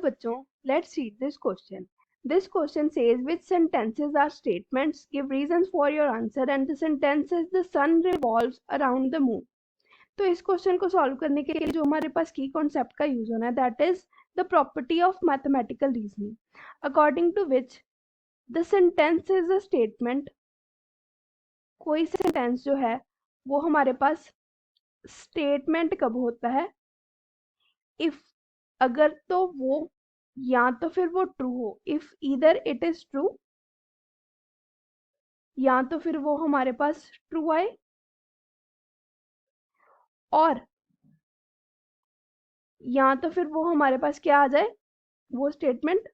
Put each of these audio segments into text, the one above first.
बच्चों, let's read this question. This question says which sentences are statements, give reasons for your answer, and the sentence is the sun revolves around the moon. तो इस question को solve करने के लिए जो हमारे पास की कॉन्सेप्ट का यूज होना है that is the property of mathematical reasoning, according to which the sentence is a statement. कोई सेंटेंस जो है वो हमारे पास स्टेटमेंट कब होता है? इफ, अगर तो वो या तो फिर वो ट्रू हो, if either it is true, या तो फिर वो हमारे पास ट्रू आए, और या तो फिर वो हमारे पास क्या आ जाए, वो स्टेटमेंट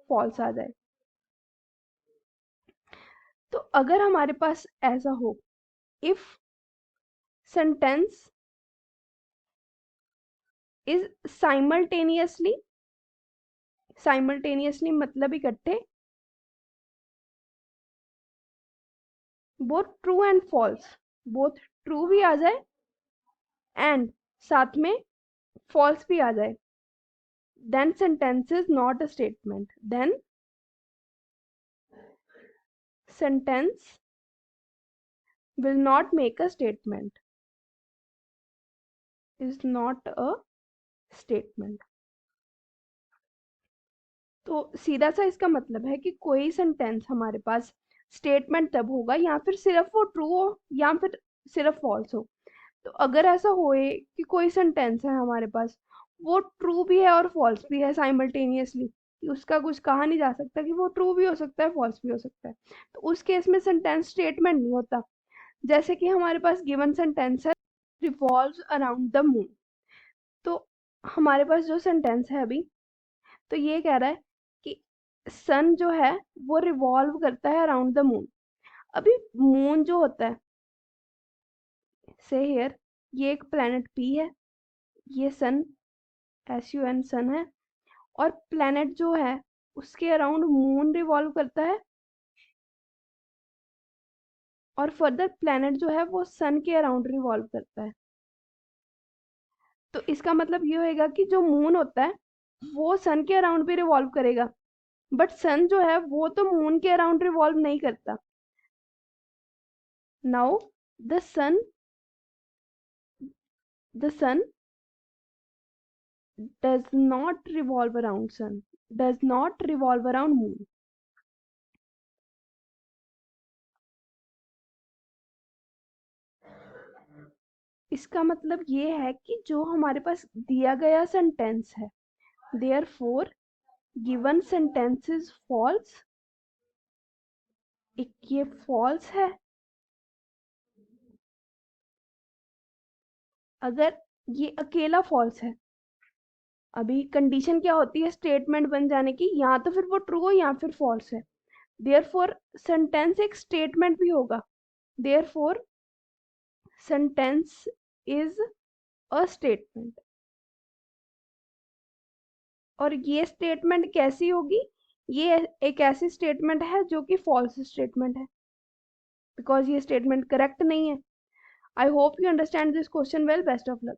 फॉल्स आ जाए. तो अगर हमारे पास ऐसा हो, if sentence is simultaneously, simultaneously मतलब इकट्ठे, both true and false, both true भी आ जाए एंड साथ में फॉल्स भी आ जाए, then sentence is not a statement. Then sentence will not make a statement, is not a statement. तो सीधा सा इसका मतलब है कि कोई सेंटेंस हमारे पास स्टेटमेंट तब होगा या फिर सिर्फ वो ट्रू हो या फिर सिर्फ फॉल्स हो. तो अगर ऐसा होए कि कोई सेंटेंस है हमारे पास, वो ट्रू भी है और फॉल्स भी है साइमल्टेनियसली, उसका कुछ कहा नहीं जा सकता कि वो ट्रू भी हो सकता है फॉल्स भी हो सकता है, तो उस केस में सेंटेंस स्टेटमेंट नहीं होता. जैसे कि हमारे पास गिवन सेंटेंस है रिवॉल्व्स अराउंड द मून. तो हमारे पास जो सेंटेंस है अभी, तो ये कह रहा है कि सन जो है वो रिवॉल्व करता है अराउंड द मून. अभी मून जो होता है, से हियर, ये एक प्लैनेट पी है, ये सन SUN सन है, और प्लैनेट जो है उसके अराउंड मून रिवॉल्व करता है, और फर्दर प्लैनेट जो है वो सन के अराउंड रिवॉल्व करता है. तो इसका मतलब ये होएगा कि जो मून होता है वो सन के अराउंड भी रिवॉल्व करेगा, बट सन जो है वो तो मून के अराउंड रिवॉल्व नहीं करता. Now the sun does not revolve around sun, does not revolve around moon. इसका मतलब ये है कि जो हमारे पास दिया गया सेंटेंस है, therefore given sentence is false, ये false है. अगर ये अकेला false है, अभी कंडीशन क्या होती है स्टेटमेंट बन जाने की, या तो फिर वो ट्रू हो या फिर फॉल्स है, देयरफॉर सेंटेंस एक स्टेटमेंट भी होगा, therefore sentence is a statement. और ये स्टेटमेंट कैसी होगी? ये एक ऐसी स्टेटमेंट है जो कि फॉल्स स्टेटमेंट है, बिकॉज ये स्टेटमेंट करेक्ट नहीं है. I hope you understand this question well. Best of luck.